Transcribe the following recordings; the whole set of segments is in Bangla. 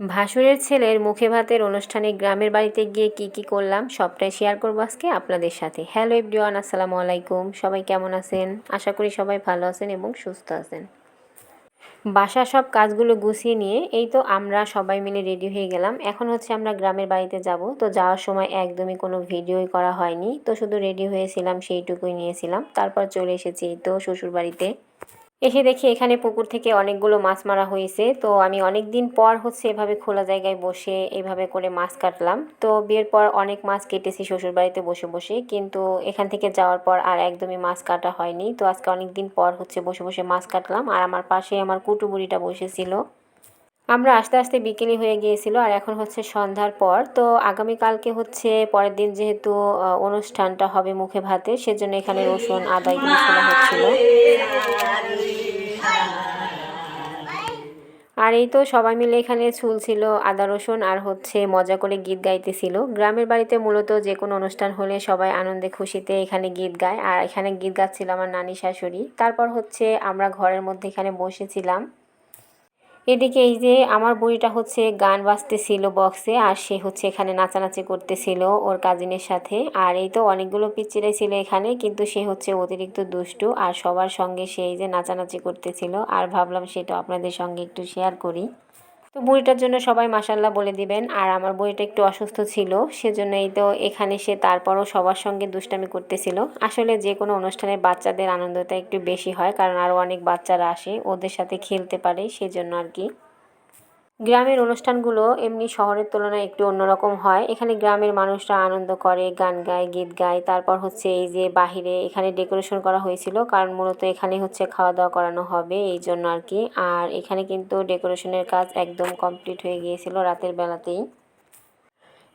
ভাসুরের ছেলের মুখে ভাতের অনুষ্ঠানে গ্রামের বাড়িতে গিয়ে কি করলাম সবটাই শেয়ার করবো আজকে আপনাদের সাথে। হ্যালো এভরিওয়ান, আসসালামু আলাইকুম। সবাই কেমন আছেন? আশা করি সবাই ভালো আছেন এবং সুস্থ আছেন। বাসার সব কাজগুলো গুছিয়ে নিয়ে এই তো আমরা সবাই মিলে রেডি হয়ে গেলাম। এখন হচ্ছে আমরা গ্রামের বাড়িতে যাব। তো যাওয়ার সময় একদমই কোনো ভিডিওই করা হয়নি, তো শুধু রেডি হয়েছিলাম সেইটুকুই নিয়েছিলাম। তারপর চলে এসেছি এই তো শ্বশুর বাড়িতে। এসে দেখি এখানে পুকুর থেকে অনেকগুলো মাছ মারা হয়েছে। তো আমি অনেক দিন পর হচ্ছে এভাবে খোলা জায়গায় বসে এভাবে করে মাছ কাটলাম। তো বিয়ের পর অনেক মাছ কেটেছি শ্বশুর বাড়িতে বসে বসে, কিন্তু এখান থেকে যাওয়ার পর আর একদমই মাছ কাটা হয়নি। তো আজকে অনেক দিন পর হচ্ছে বসে বসে মাছ কাটলাম, আর আমার পাশে আমার কুটু বুড়িটা বসেছিল। আমরা আস্তে আস্তে বিকেলই হয়ে গিয়েছিল, আর এখন হচ্ছে সন্ধ্যার পর। তো আগামীকালকে হচ্ছে পরের দিন, যেহেতু অনুষ্ঠানটা হবে মুখে ভাতে, সেজন্য এখানে রসুন আদা এগুলো ছোলা হচ্ছিল। আর এই তো সবাই মিলে এখানে ঝুলছিল আদা রসুন, আর হচ্ছে মজা করে গীত গাইতেছিল। গ্রামের বাড়িতে মূলত যে কোনো অনুষ্ঠান হলে সবাই আনন্দে খুশিতে এখানে গীত গায়, আর এখানে গীত গাচ্ছিল আমার নানি শাশুড়ি। তারপর হচ্ছে আমরা ঘরের মধ্যে এখানে বসেছিলাম। এদিকে এই যে আমার বুড়িটা হচ্ছে গান বাজতেছিল বক্সে, আর সে হচ্ছে এখানে নাচানাচি করতেছিল ওর কাজিনের সাথে। আর এই তো অনেকগুলো পিচ্চিরাই ছিল এখানে, কিন্তু সে হচ্ছে অতিরিক্ত দুষ্টু, আর সবার সঙ্গে সে এই যে নাচানাচি করতেছিল। আর ভাবলাম সেটা আপনাদের সঙ্গে একটু শেয়ার করি। তো বুড়িটার জন্য সবাই মাশাল্লাহ বলে দিবেন। আর আমার বুড়িটা একটু অসুস্থ ছিল, সেজন্য এই তো এখানে সে তারপরও সবার সঙ্গে দুষ্টামি করতেছিল। আসলে যে কোনো অনুষ্ঠানে বাচ্চাদের আনন্দটা একটু বেশি হয়, কারণ আরও অনেক বাচ্চারা আসে, ওদের সাথে খেলতে পারে, সেজন্য আর কি। গ্রামের অনুষ্ঠানগুলো এমনি শহরের তুলনায় একটু অন্যরকম হয়। এখানে গ্রামের মানুষরা আনন্দ করে, গান গায়, গীত গায়। তারপর হচ্ছে এই যে বাহিরে এখানে ডেকোরেশন করা হয়েছিল, কারণ মূলত এখানে হচ্ছে খাওয়া দাওয়া করানো হবে এই জন্য আর কি। আর এখানে কিন্তু ডেকোরেশনের কাজ একদম কমপ্লিট হয়ে গিয়েছিল রাতের বেলাতেই।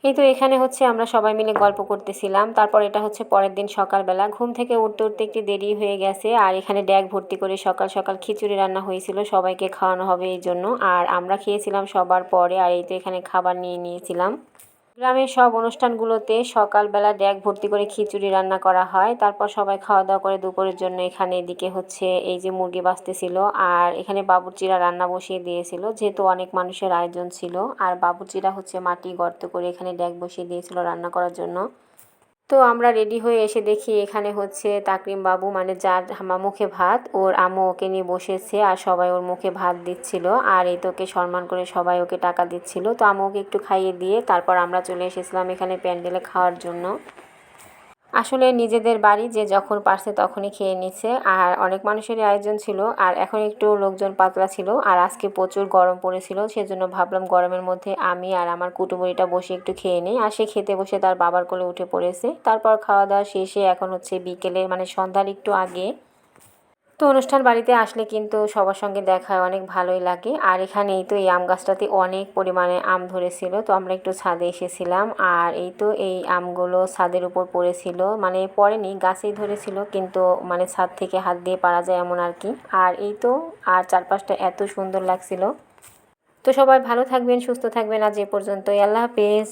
এই তো এখানে হচ্ছে আমরা সবাই মিলে গল্প করতেছিলাম। তারপর এটা হচ্ছে পরের দিন সকালবেলা, ঘুম থেকে উঠতে উঠতে একটু দেরি হয়ে গেছে। আর এখানে ড্যাগ ভর্তি করে সকাল সকাল খিচুড়ি রান্না হয়েছিল, সবাইকে খাওয়ানো হবে এই জন্য। আর আমরা খেয়েছিলাম সবার পরে, আর এই তো এখানে খাবার নিয়ে নিয়েছিলাম। গ্রামের সব অনুষ্ঠানগুলোতে সকালবেলা ড্যাগ ভর্তি করে খিচুড়ি রান্না করা হয়। তারপর সবাই খাওয়া দাওয়া করে দুপুরের জন্য এখানে এদিকে হচ্ছে এই যে মুরগি বাঁচতেছিল, আর এখানে বাবুর্চিরা রান্না বসিয়ে দিয়েছিল, যেহেতু অনেক মানুষের আয়োজন ছিল। আর বাবুর্চিরা হচ্ছে মাটি গর্ত করে এখানে ড্যাগ বসিয়ে দিয়েছিল রান্না করার জন্য। তো আমরা রেডি হয়ে এসে দেখি এখানে হচ্ছে তাকরিম বাবু, মানে যার মুখে ভাত, ওর আম্মু ওকে নিয়ে বসেছে, আর সবাই ওর মুখে ভাত দিচ্ছিল। আর এই তোকে সম্মান করে সবাই ওকে টাকা দিচ্ছিল। তো আম্মু ওকে একটু খাইয়ে দিয়ে তারপর আমরা চলে এসেছিলাম এখানে প্যান্ডেলে খাওয়ার জন্য। আসলে নিজেদের বাড়ি যে যখন পারছে তখনই খেয়ে নিচ্ছে, আর অনেক মানুষেরই আয়োজন ছিল। আর এখন একটু লোকজন পাতলা ছিল, আর আজকে প্রচুর গরম পড়েছিল, সেজন্য ভাবলাম গরমের মধ্যে আমি আর আমার কুটুমুড়িটা বসে একটু খেয়ে নিই। আর সে খেতে বসে তার বাবার কোলে উঠে পড়েছে। তারপর খাওয়া দাওয়া শেষে এখন হচ্ছে বিকেলে, মানে সন্ধ্যার একটু আগে। তো অনুষ্ঠান বাড়িতে আসলে কিন্তু সবার সঙ্গে দেখা হয়, অনেক ভালোই লাগে। আর এখানে এই তো এই আম গাছটাতে অনেক পরিমাণে আম ধরেছিল, তো আমরা একটু ছাদে এসেছিলাম। আর এই তো এই আমগুলো ছাদের উপর পড়েছিল, মানে পড়েনি, গাছেই ধরেছিল, কিন্তু মানে ছাদ থেকে হাত দিয়ে পারা যায় এমন আর কি। আর এই তো, আর চারপাশটা এত সুন্দর লাগছিল। তো সবাই ভালো থাকবেন, সুস্থ থাকবেন। আজ এ পর্যন্তই, আল্লাহ হাফেজ।